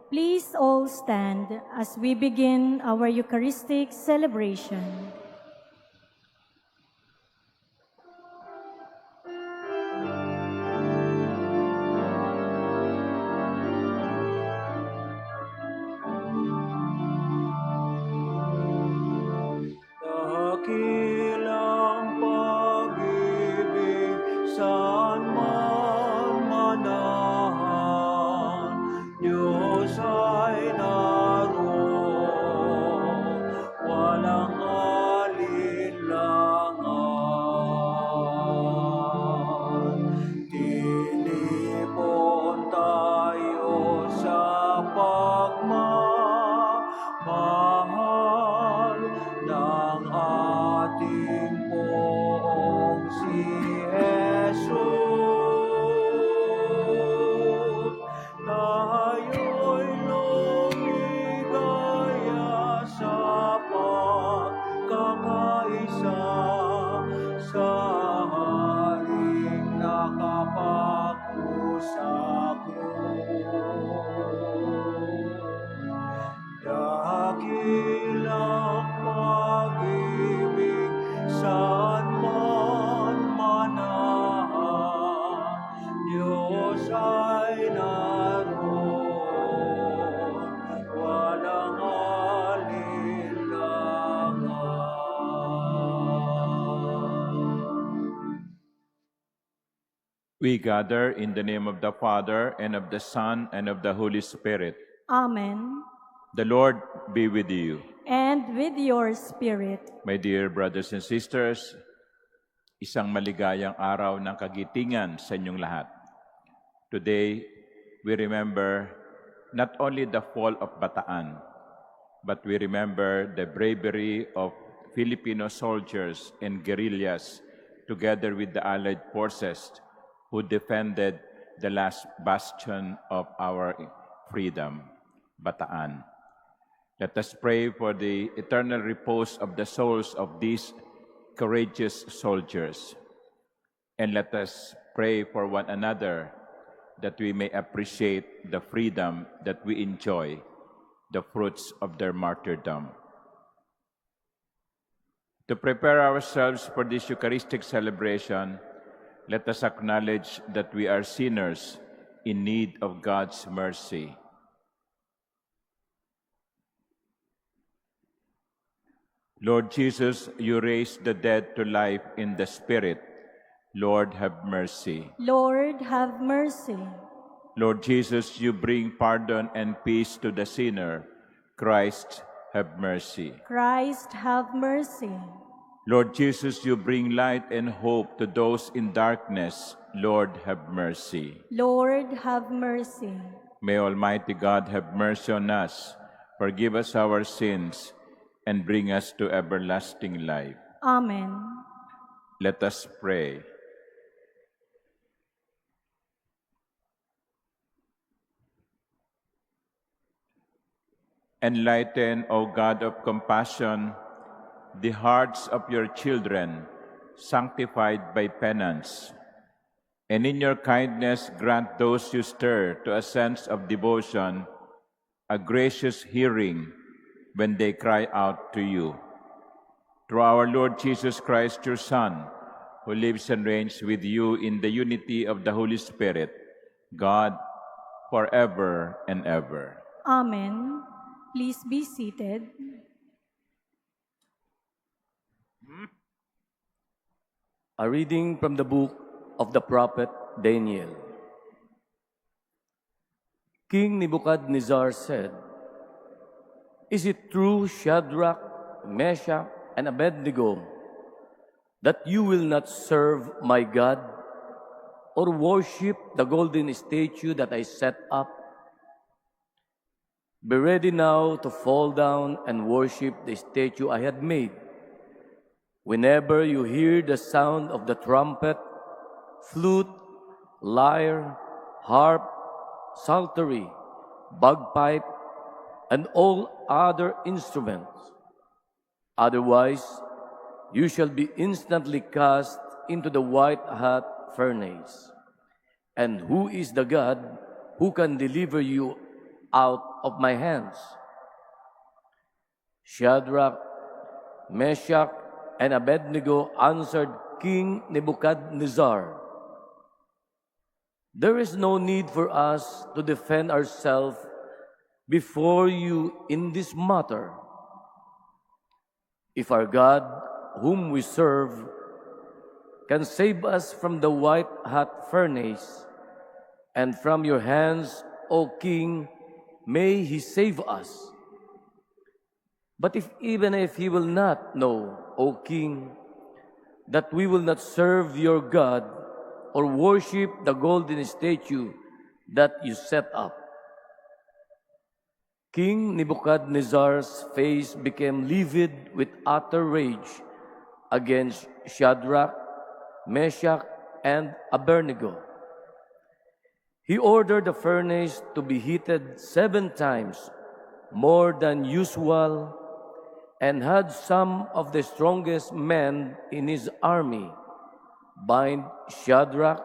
Please all stand as we begin our Eucharistic celebration. Dakilang pag-ibig saan man manahan, Diyos ay naroon, walang alinlangan. Tinipon tayo sa pagmamahal ng ating Poong si Jesus. Tayo'y lumigaya sa pagkakaisa sa haring nakapako sa krus. Dakilang pag-ibig saan man manahan, Diyos ay naroon, walang alinlangan. We gather in the name of the Father, and of the Son, and of the Holy Spirit. Amen. The Lord be with you. And with your spirit. My dear brothers and sisters, isang maligayang araw ng kagitingan sa inyong lahat. Today, we remember not only the fall of Bataan, but we remember the bravery of Filipino soldiers and guerrillas together with the Allied forces who defended the last bastion of our freedom, Bataan. Let us pray for the eternal repose of the souls of these courageous soldiers. And let us pray for one another that we may appreciate the freedom that we enjoy, the fruits of their martyrdom. To prepare ourselves for this Eucharistic celebration, let us acknowledge that we are sinners in need of God's mercy. Lord Jesus, you raised the dead to life in the Spirit. Lord, have mercy. Lord, have mercy. Lord Jesus, you bring pardon and peace to the sinner. Christ, have mercy. Christ, have mercy. Lord Jesus, you bring light and hope to those in darkness. Lord, have mercy. Lord, have mercy. May Almighty God have mercy on us, forgive us our sins, and bring us to everlasting life. Amen. Let us pray. Enlighten, O God of compassion, the hearts of your children, sanctified by penance, and in your kindness grant those you stir to a sense of devotion, a gracious hearing when they cry out to you. Through our Lord Jesus Christ, your Son, who lives and reigns with you in the unity of the Holy Spirit, God, forever and ever. Amen. Please be seated. A reading from the book of the prophet Daniel. King Nebuchadnezzar said, "Is it true, Shadrach, Meshach, and Abednego, that you will not serve my God or worship the golden statue that I set up? Be ready now to fall down and worship the statue I had made. Whenever you hear the sound of the trumpet, flute, lyre, harp, psaltery, bagpipe, and all other instruments. Otherwise, you shall be instantly cast into the white-hot furnace. And who is the God who can deliver you out of my hands. Shadrach, Meshach, and Abednego answered King Nebuchadnezzar, "There is no need for us to defend ourselves before you in this matter. If our God, whom we serve, can save us from the white-hot furnace and from your hands, O King, may he save us. But even if he will not know, O King, that we will not serve your God or worship the golden statue that you set up." King Nebuchadnezzar's face became livid with utter rage against Shadrach, Meshach, and Abednego. He ordered the furnace to be heated 7 times more than usual and had some of the strongest men in his army bind Shadrach,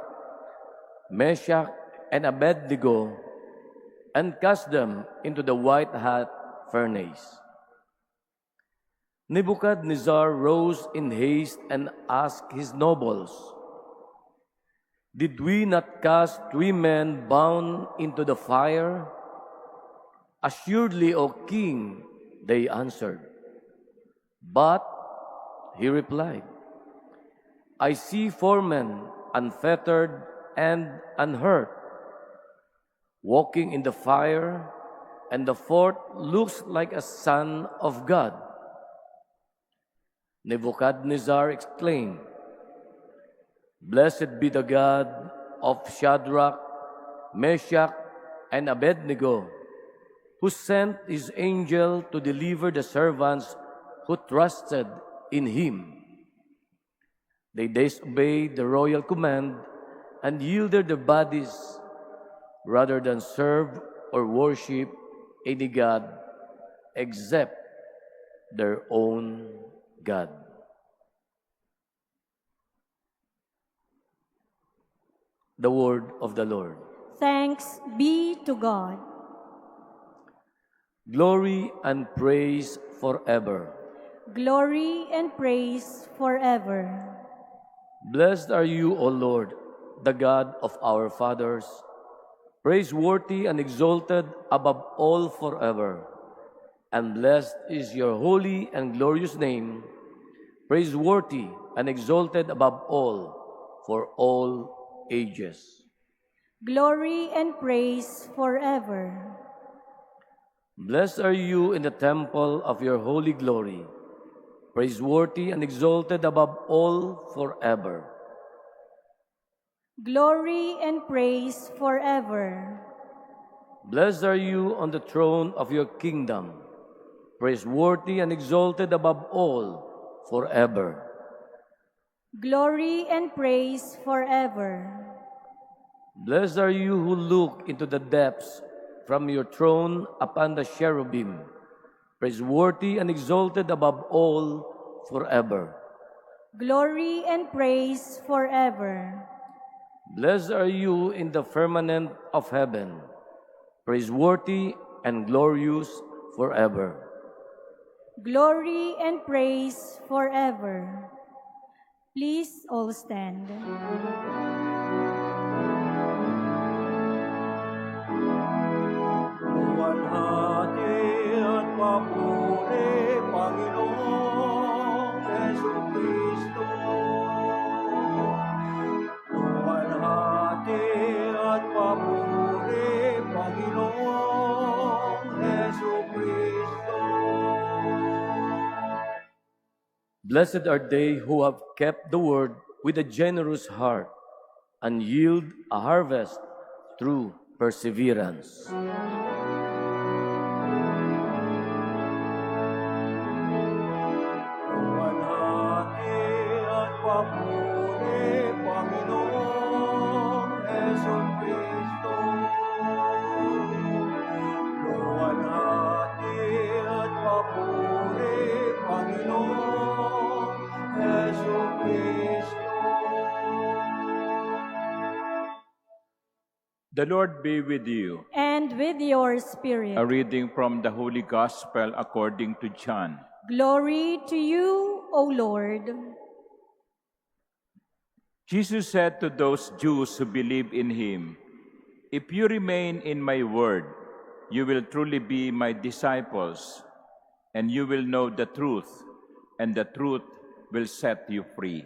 Meshach, and Abednego and cast them into the white-hot furnace. Nebuchadnezzar rose in haste and asked his nobles, "Did we not cast 3 men bound into the fire?" "Assuredly, O King," they answered. But he replied, "I see 4 men unfettered and unhurt, walking in the fire, and the 4th looks like a son of God." Nebuchadnezzar exclaimed, "Blessed be the God of Shadrach, Meshach, and Abednego, who sent his angel to deliver the servants who trusted in him." They disobeyed the royal command and yielded their bodies rather than serve or worship any god except their own God. The word of the Lord. Thanks be to God. Glory and praise forever. Glory and praise forever. Blessed are you, O Lord, the God of our fathers, praiseworthy and exalted above all forever. And blessed is your holy and glorious name, praiseworthy and exalted above all for all ages. Glory and praise forever. Blessed are you in the temple of your holy glory, praiseworthy and exalted above all forever. Glory and praise forever. Blessed are you on the throne of your kingdom, praiseworthy and exalted above all forever. Glory and praise forever. Blessed are you who look into the depths from your throne upon the cherubim, praiseworthy and exalted above all forever. Glory and praise forever. Blessed are you in the firmament of heaven, praiseworthy and glorious forever. Glory and praise forever. Please all stand. Luwalhati at papuri, Panginoong Jesucristo. Luwalhati at papuri, Panginoong Jesucristo. Blessed are they who have kept the word with a generous heart and yield a harvest through perseverance. Luwalhati at papuri, Panginoong Jesucristo. Luwalhati at papuri, Panginoong Jesucristo. The Lord be with you. And and with your A spirit. reading from the Holy Gospel according to John. Glory to you, O Lord. Jesus said to those Jews who believed in him, "If you remain in my word, you will truly be my disciples, and you will know the truth, and the truth will set you free."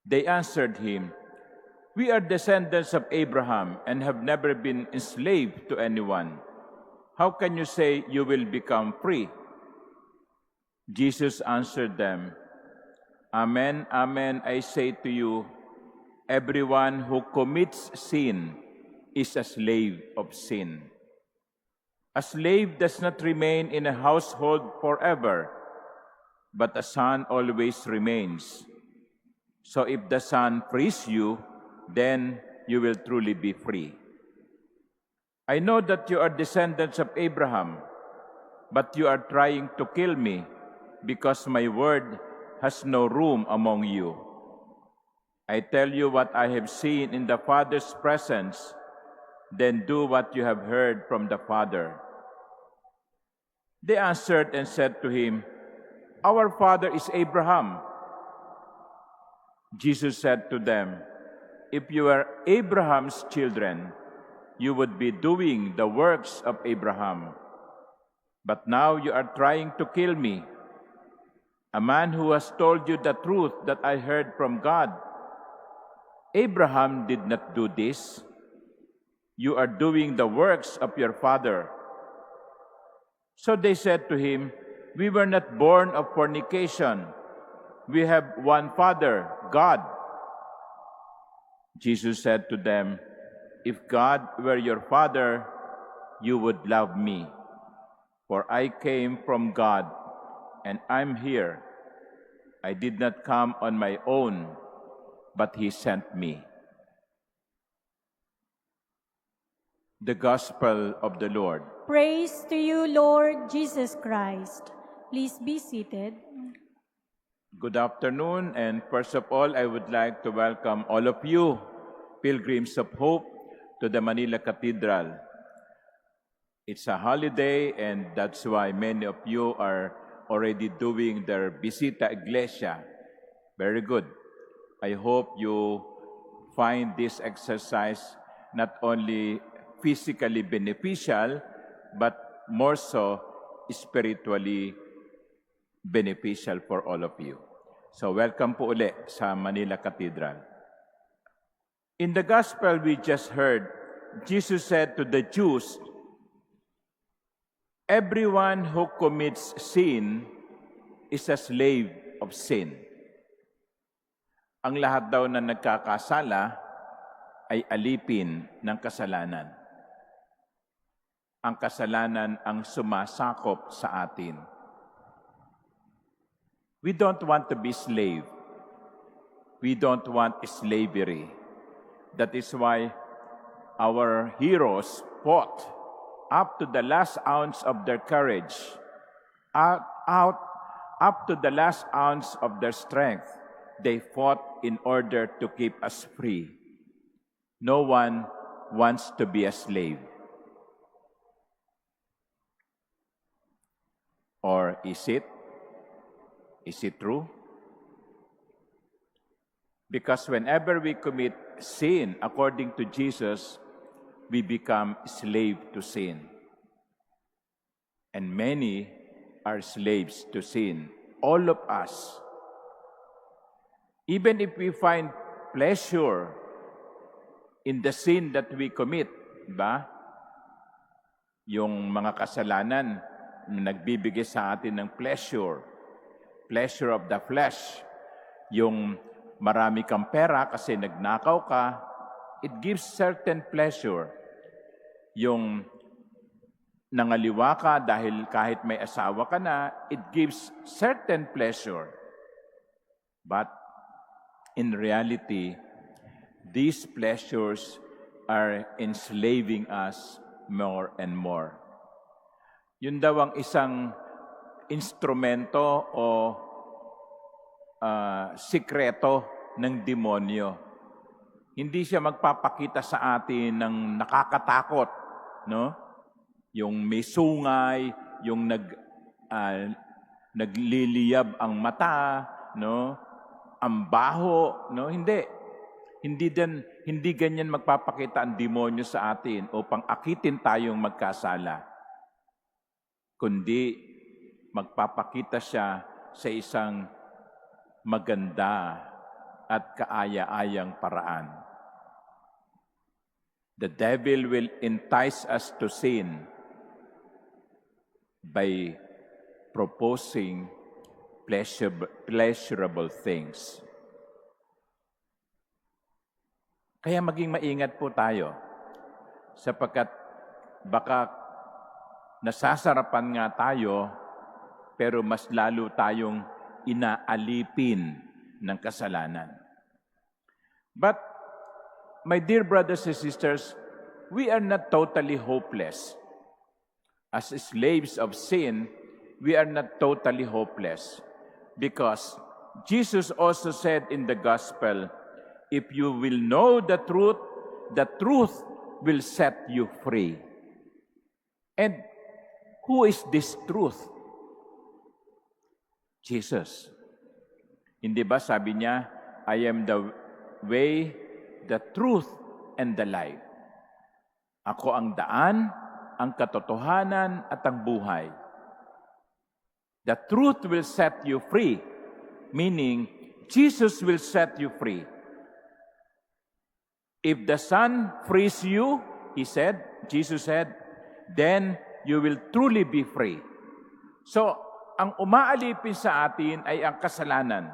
They answered him, "We are descendants of Abraham and have never been enslaved to anyone. How can you say you will become free?" Jesus answered them, "Amen, amen, I say to you, everyone who commits sin is a slave of sin. A slave does not remain in a household forever, but a son always remains. So if the Son frees you, then you will truly be free. I know that you are descendants of Abraham, but you are trying to kill me because my word has no room among you. I tell you what I have seen in the Father's presence, then do what you have heard from the Father." They answered and said to him, "Our father is Abraham." Jesus said to them, "If you were Abraham's children, you would be doing the works of Abraham. But now you are trying to kill me, a man who has told you the truth that I heard from God. Abraham did not do this. You are doing the works of your father." So they said to him, "We were not born of fornication. We have one Father, God." Jesus said to them, "If God were your Father, you would love me, for I came from God, and I'm here. I did not come on my own, but He sent me." The Gospel of the Lord. Praise to you, Lord Jesus Christ. Please be seated. Good afternoon, and first of all, I would like to welcome all of you, pilgrims of hope, to the Manila Cathedral. It's a holiday, and that's why many of you are already doing their Visita Iglesia. Very good. I hope you find this exercise not only physically beneficial, but more so spiritually beneficial for all of you. So welcome po uli sa Manila Cathedral. In the gospel we just heard, Jesus said to the Jews, "Everyone who commits sin is a slave of sin." Ang lahat daw na nagkakasala ay alipin ng kasalanan. Ang kasalanan ang sumasakop sa atin. We don't want to be slave. We don't want slavery. That is why our heroes fought up to the last ounce of their courage, up to the last ounce of their strength. They fought in order to keep us free. No one wants to be a slave. Or is it? Is it true? Because whenever we commit sin, according to Jesus, we become slave to sin. And many are slaves to sin. All of us. Even if we find pleasure in the sin that we commit, diba? Yung mga kasalanan na nagbibigay sa atin ng pleasure of the flesh. Yung marami kang pera kasi nagnakaw ka, it gives certain pleasure. Yung nangaliwa ka dahil kahit may asawa ka na, it gives certain pleasure. But in reality, these pleasures are enslaving us more and more. Yun daw ang isang instrumento o sikreto ng demonyo. Hindi siya magpapakita sa atin ng nakakatakot no? Yung may sungay, yung nagliliyab ang mata, no? Ang baho, no? Hindi. Hindi ganyan magpapakita ang demonyo sa atin upang akitin tayong magkasala. Kundi magpapakita siya sa isang maganda at kaaya-ayang paraan. The devil will entice us to sin by proposing pleasurable things. Kaya maging maingat po tayo sapagkat baka nasasarapan nga tayo pero mas lalo tayong inaalipin ng kasalanan. But, my dear brothers and sisters, we are not totally hopeless. As slaves of sin, we are not totally hopeless because Jesus also said in the gospel, if you will know the truth will set you free. And who is this truth? Jesus. Hindi ba sabi niya, I am the way, the truth, and the life. Ako ang daan, ang katotohanan, at ang buhay. The truth will set you free, meaning Jesus will set you free. If the Son frees you, Jesus said, then you will truly be free. So, ang umaalipin sa atin ay ang kasalanan.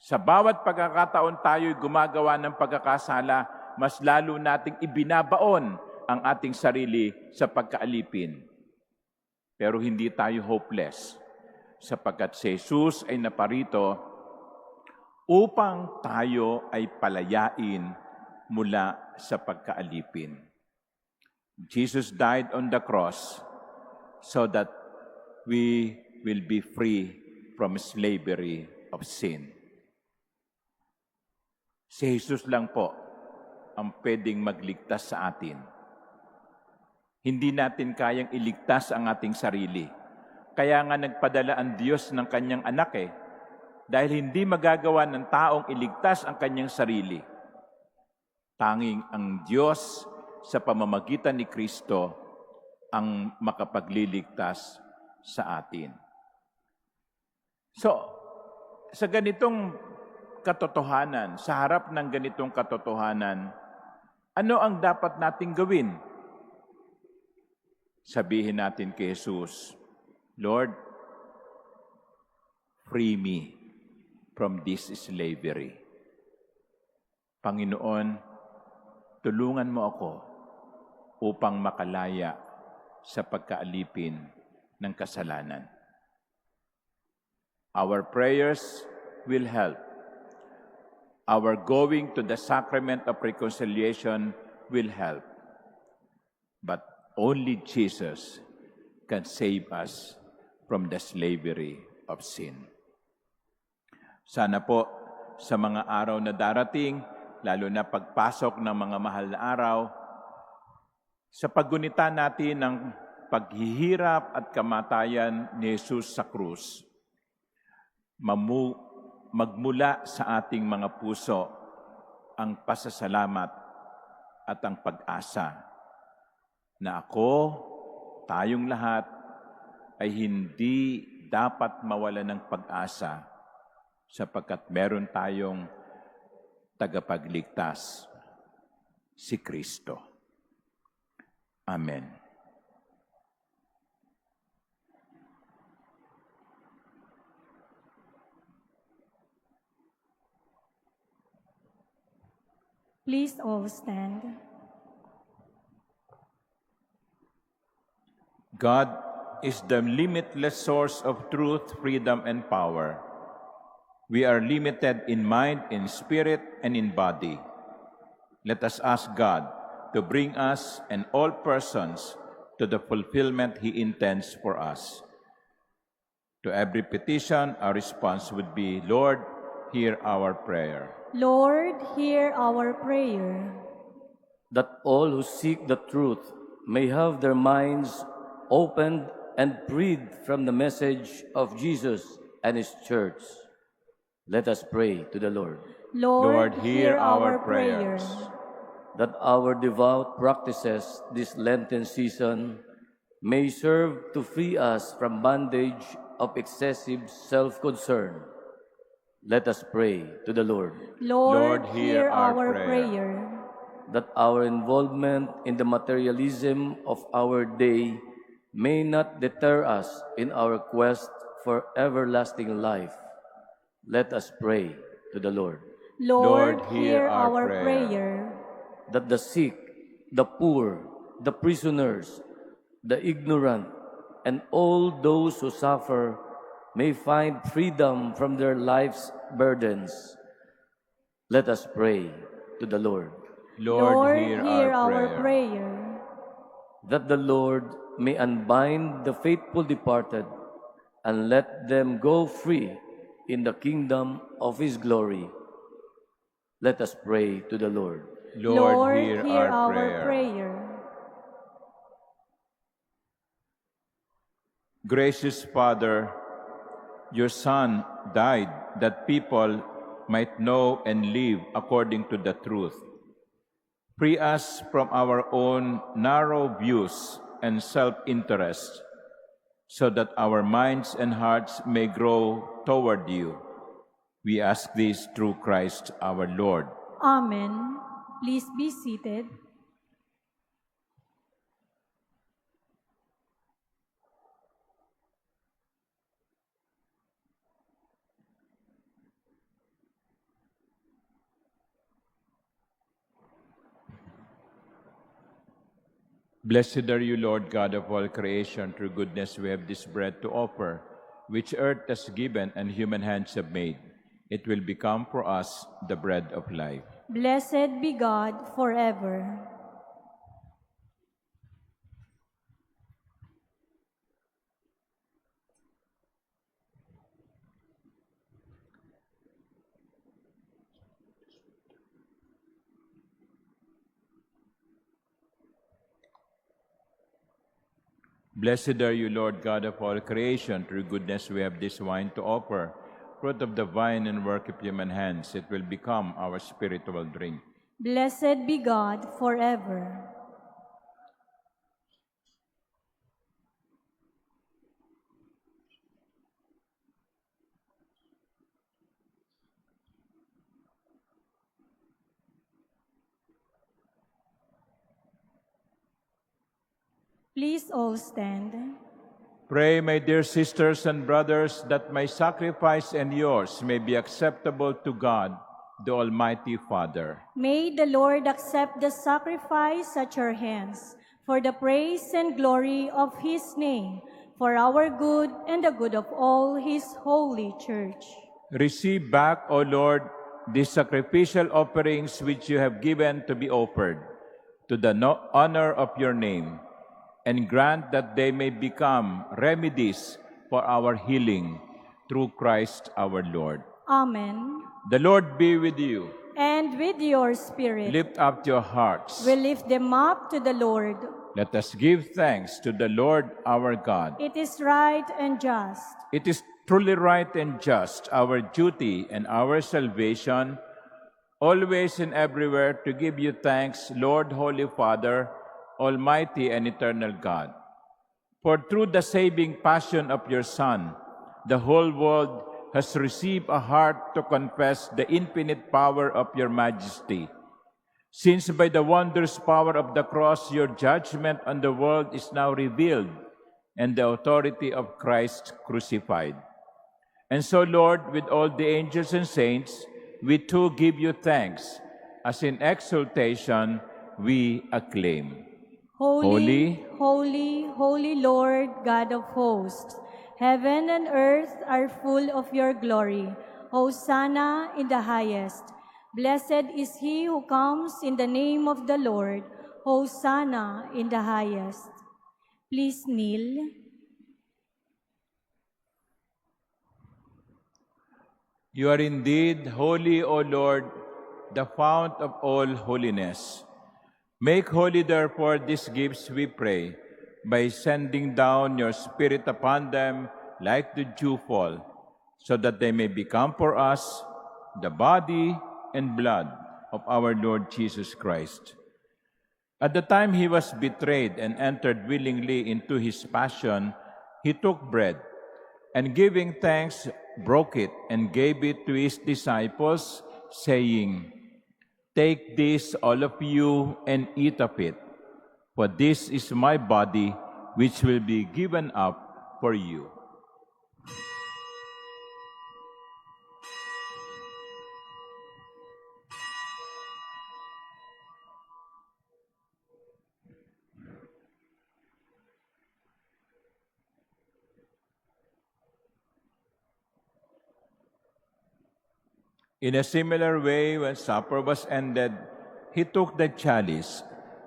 Sa bawat pagkakataon tayo'y gumagawa ng pagkakasala, mas lalo nating ibinabaon ang ating sarili sa pagkaalipin. Pero hindi tayo hopeless, sapagkat si Jesus ay naparito upang tayo ay palayain mula sa pagkaalipin. Jesus died on the cross so that we will be free from slavery of sin. Si Jesus lang po ang pwedeng magligtas sa atin. Hindi natin kayang iligtas ang ating sarili. Kaya nga nagpadala ang Diyos ng kanyang anak dahil hindi magagawa ng taong iligtas ang kanyang sarili. Tanging ang Diyos sa pamamagitan ni Kristo ang makapagliligtas sa atin. So, sa ganitong katotohanan, sa harap ng ganitong katotohanan, ano ang dapat nating gawin? Sabihin natin kay Jesus, Lord, free me from this slavery. Panginoon, tulungan mo ako upang makalaya sa pagkaalipin ng kasalanan. Our prayers will help. Our going to the sacrament of reconciliation will help. But only Jesus can save us from the slavery of sin. Sana po sa mga araw na darating, lalo na pagpasok ng mga mahal na araw, sa paggunita natin ng paghihirap at kamatayan ni Jesus sa krus, magmula sa ating mga puso ang pasasalamat at ang pag-asa na tayong lahat ay hindi dapat mawala ng pag-asa sapagkat meron tayong tagapagligtas, si Kristo. Amen. Please all stand. God is the limitless source of truth, freedom, and power. We are limited in mind, in spirit, and in body. Let us ask God to bring us and all persons to the fulfillment He intends for us. To every petition, our response would be, Lord, hear our prayer. Lord, hear our prayer. that all who seek the truth may have their minds opened and freed from the message of Jesus and His church. Let us pray to the Lord. Lord, hear our prayers. That our devout practices this Lenten season may serve to free us from bondage of excessive self-concern. Let us pray to the Lord. Lord, Lord, hear hear our our prayer. prayer. That our involvement in the materialism of our day may not deter us in our quest for everlasting life. Let us pray to the Lord. Lord, Lord, hear hear our our prayer. prayer. That the sick, the poor, the prisoners, the ignorant, and all those who suffer may find freedom from their life's burdens. Let us pray to the Lord. Lord, hear our prayer. prayer. That the Lord may unbind the faithful departed and let them go free in the kingdom of His glory. Let us pray to the Lord. Lord, hear our prayer. prayer. Gracious Father, your Son died that people might know and live according to the truth. Free us from our own narrow views and self-interest, so that our minds and hearts may grow toward you. We ask this through Christ our Lord. Amen. Please be seated. Blessed are you, Lord God of all creation. Through goodness we have this bread to offer, which earth has given and human hands have made. It will become for us the bread of life. Blessed be God forever. Blessed are you, Lord God of all creation. Through goodness we have this wine to offer, fruit of the vine and work of human hands. It will become our spiritual drink. Blessed be God forever. Please all stand. Pray, my dear sisters and brothers, that my sacrifice and yours may be acceptable to God, the Almighty Father. May the Lord accept the sacrifice at your hands for the praise and glory of His name, for our good and the good of all His holy church. Receive back, O Lord, these sacrificial offerings which you have given to be offered, to the honor of your name, and grant that they may become remedies for our healing through Christ our Lord. Amen. The Lord be with you. And with your spirit, Lift up your hearts. we lift them up to the Lord. Let us give thanks to the Lord our God. It is right and just. It is truly right and just, our duty and our salvation, always and everywhere to give you thanks, Lord, Holy Father, Almighty and eternal God. For through the saving passion of your Son, the whole world has received a heart to confess the infinite power of your majesty. Since by the wondrous power of the cross, your judgment on the world is now revealed, and the authority of Christ crucified. And so, Lord, with all the angels and saints, we too give you thanks, as in exultation we acclaim. Holy, holy, holy Lord, God of hosts, heaven and earth are full of your glory. Hosanna in the highest. Blessed is he who comes in the name of the Lord. Hosanna in the highest. Please kneel. You are indeed holy, O Lord, the fount of all holiness. Make holy, therefore, these gifts, we pray, by sending down your Spirit upon them like the dewfall, so that they may become for us the body and blood of our Lord Jesus Christ. At the time he was betrayed and entered willingly into his passion, he took bread, and giving thanks, broke it and gave it to his disciples, saying, "Take this, all of you, and eat of it, for this is my body, which will be given up for you." In a similar way, when supper was ended, he took the chalice,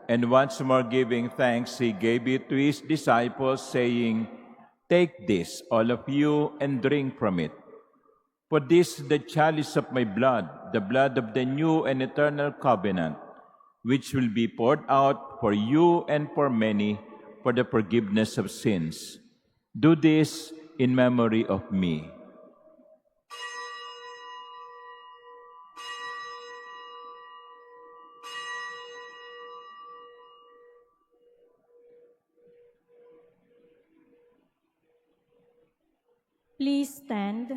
and once more giving thanks, he gave it to his disciples, saying, "Take this, all of you, and drink from it. For this is the chalice of my blood, the blood of the new and eternal covenant, which will be poured out for you and for many for the forgiveness of sins. Do this in memory of me." Please stand.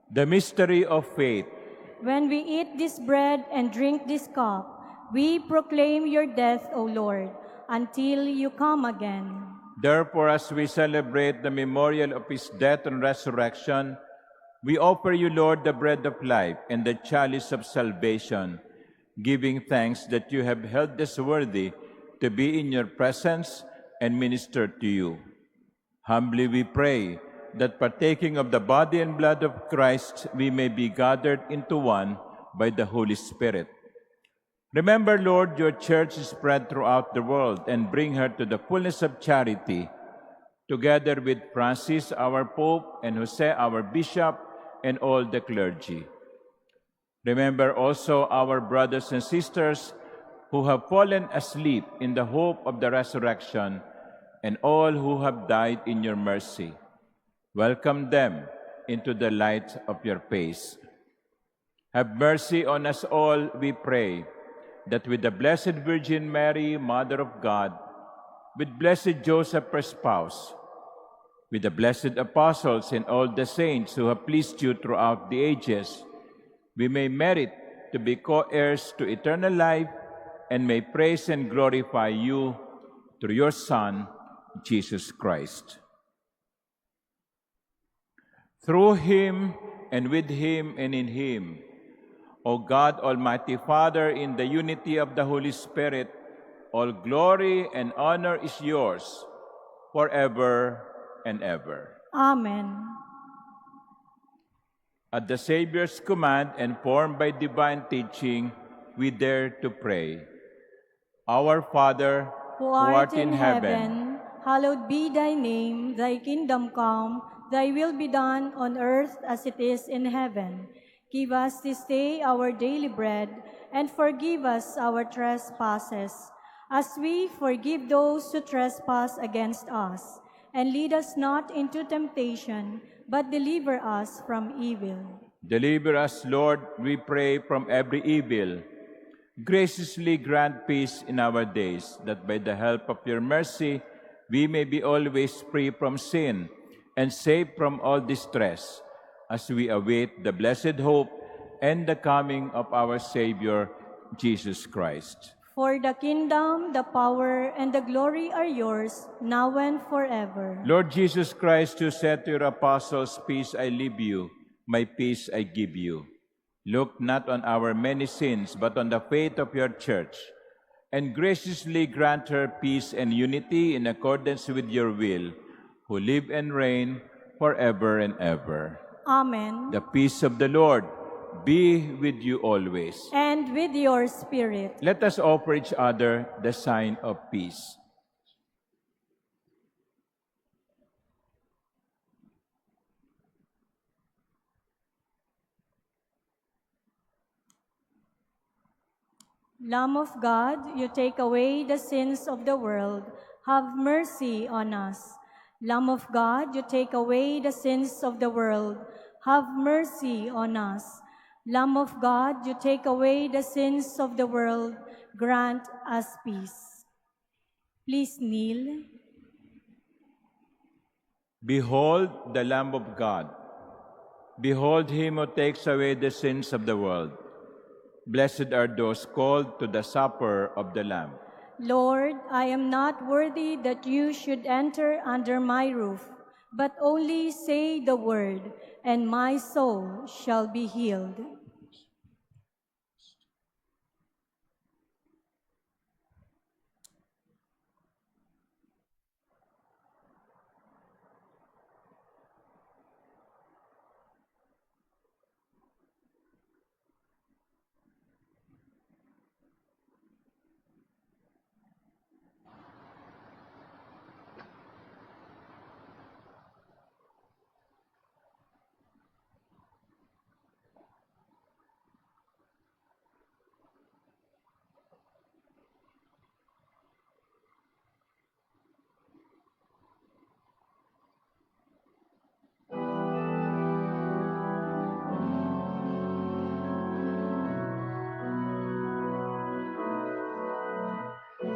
The mystery of faith. When we eat this bread and drink this cup, we proclaim your death, O Lord, until you come again. Therefore, as we celebrate the memorial of his death and resurrection, we offer you, Lord, the bread of life and the chalice of salvation, giving thanks that you have held us worthy to be in your presence and minister to you. Humbly we pray that partaking of the body and blood of Christ, we may be gathered into one by the Holy Spirit. Remember, Lord, your church is spread throughout the world, and bring her to the fullness of charity, together with Francis, our Pope, and Jose, our Bishop, and all the clergy. Remember also our brothers and sisters who have fallen asleep in the hope of the resurrection, and all who have died in your mercy. Welcome them into the light of your face. Have mercy on us all, we pray, that with the Blessed Virgin Mary, Mother of God, with blessed Joseph, her spouse, with the blessed apostles and all the saints who have pleased you throughout the ages, we may merit to be co-heirs to eternal life and may praise and glorify you through your Son, Jesus Christ. Through him, and with him, and in him, O God, Almighty Father, in the unity of the Holy Spirit, all glory and honor is yours forever and ever. Amen. At the Savior's command and formed by divine teaching, we dare to pray. Our Father, Who art in heaven, hallowed be thy name, thy kingdom come, thy will be done on earth as it is in heaven. Give us this day our daily bread, and forgive us our trespasses, as we forgive those who trespass against us. And lead us not into temptation, but deliver us from evil. Deliver us, Lord, we pray, from every evil. Graciously grant peace in our days, that by the help of your mercy, we may be always free from sin and safe from all distress, as we await the blessed hope and the coming of our Savior, Jesus Christ. For the kingdom, the power, and the glory are yours, now and forever. Lord Jesus Christ, who said to your apostles, "Peace I leave you, my peace I give you," look not on our many sins, but on the faith of your church, and graciously grant her peace and unity in accordance with your will, who live and reign forever and ever. Amen. The peace of the Lord be with you always. And with your spirit. Let us offer each other the sign of peace. Lamb of God, you take away the sins of the world, have mercy on us. Lamb of God, you take away the sins of the world, have mercy on us. Lamb of God, you take away the sins of the world, grant us peace. Please kneel. Behold the Lamb of God. Behold him who takes away the sins of the world. Blessed are those called to the supper of the Lamb. Lord, I am not worthy that you should enter under my roof, but only say the word, and my soul shall be healed.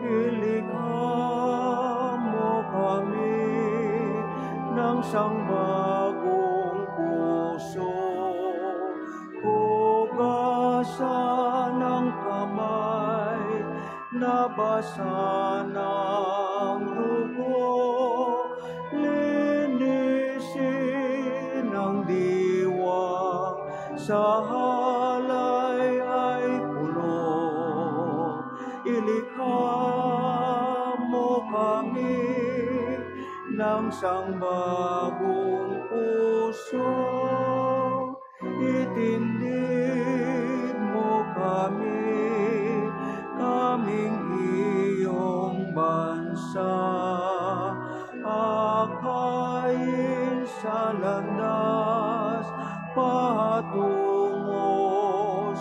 Ilikha mo kami ng sangbagong puso, hugasan ng kamay, nabasa ng dugo, linisin ng diwang sa halay ay puno. Ilikha mo kami ng sangbagong puso, itindig mo kami, kaming iyong bansa, akayin sa landas, patungo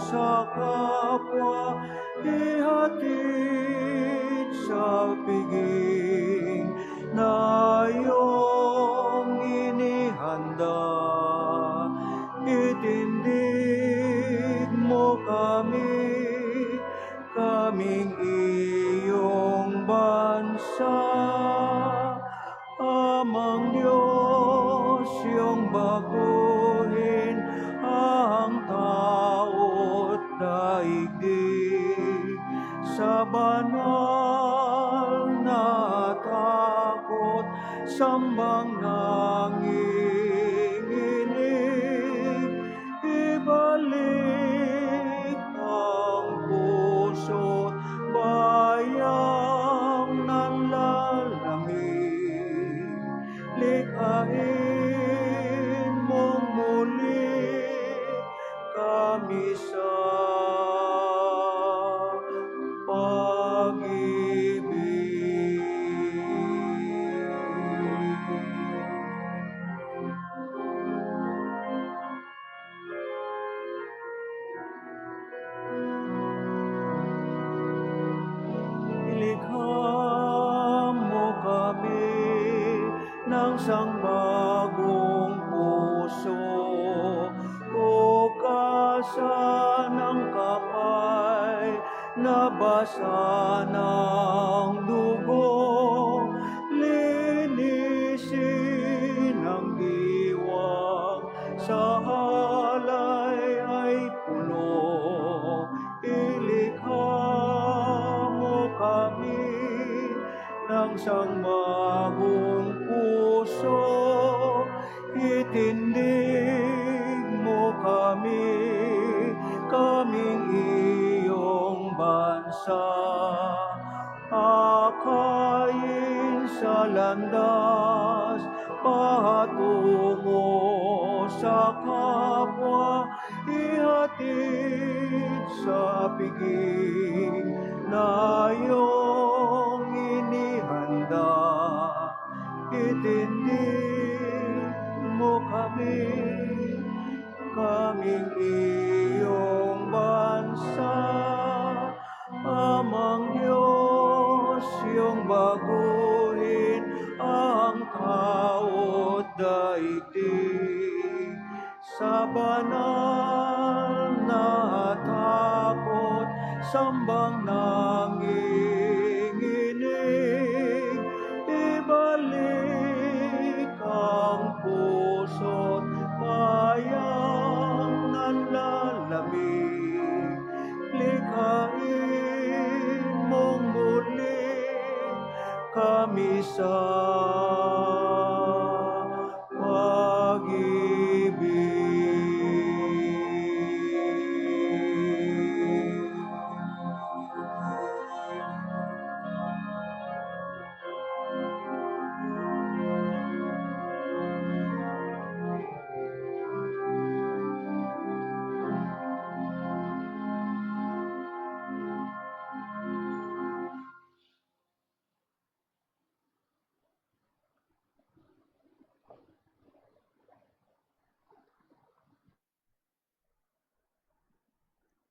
sa kapwa, ihatid sa piging na iyong inihanda. Itindig mo kami, kaming iyong bansa, amang Diyos iyong baguhin ang tao't daigdig sa banal na takot, sambang nanginginig, ibalik ang puso't bayang nanlalamig, likhain mong muli kami sa ng sangbagong puso, hugasan ng kamay, nabasa ng dugo, linisin ang diwang sa halay ay puno. Ilikha mo kami ng sangbagong puso, itindig mo kami, kaming iyong bansa, akayin sa landas, patungo sa kapwa, ihatid sa piging na iyong inihanda. Itindig mo kami, kaming iyong bansa, Amang Diyos, iyong baguhin ang tao't daigdig sa banal na takot, sambang nanginginig, ibalik ang puso't bayang nanlalamig, likhain mong muli kami sa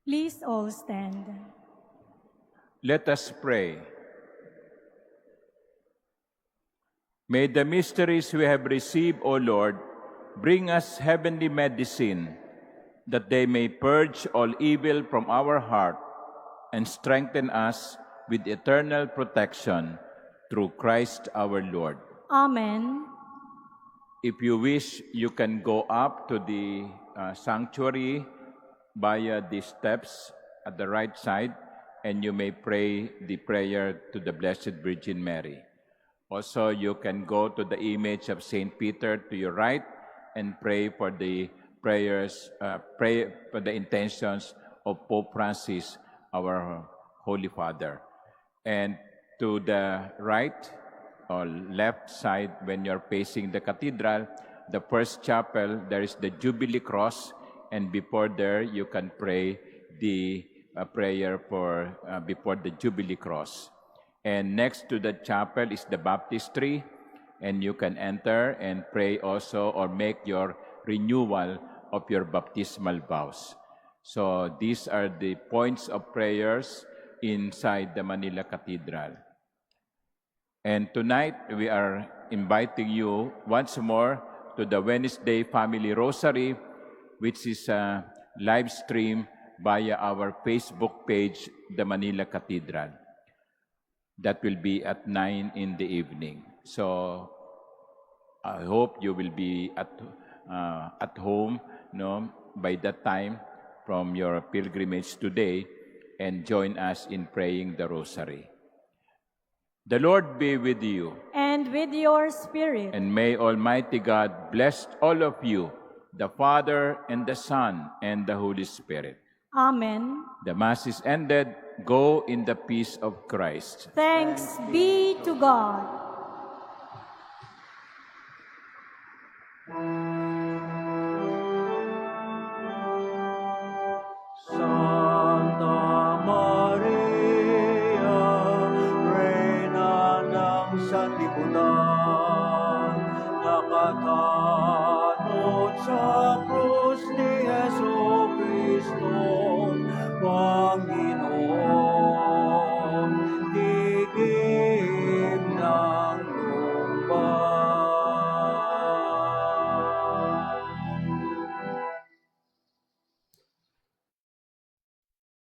Please all stand. Let us pray. May the mysteries we have received, O Lord, bring us heavenly medicine, that they may purge all evil from our heart and strengthen us with eternal protection through Christ our Lord. Amen. If you wish, you can go up to the sanctuary via the steps at the right side, and you may pray the prayer to the Blessed Virgin Mary. Also, you can go to the image of Saint Peter to your right and pray for the prayers, pray for the intentions of Pope Francis, our Holy Father. And to the right or left side, when you're facing the cathedral, the first chapel, there is the Jubilee Cross, and before there, you can pray the prayer for before the Jubilee Cross. And next to the chapel is the baptistry, and you can enter and pray also or make your renewal of your baptismal vows. So these are the points of prayers inside the Manila Cathedral. And tonight, we are inviting you once more to the Wednesday Family Rosary, which is a live stream via our Facebook page, the Manila Cathedral. That will be at 9 in the evening. So I hope you will be at home, by that time from your pilgrimage today, and join us in praying the Rosary. The Lord be with you. And with your spirit. And may Almighty God bless all of you, the Father, and the Son, and the Holy Spirit. Amen. The Mass is ended. Go in the peace of Christ. Thanks be to God.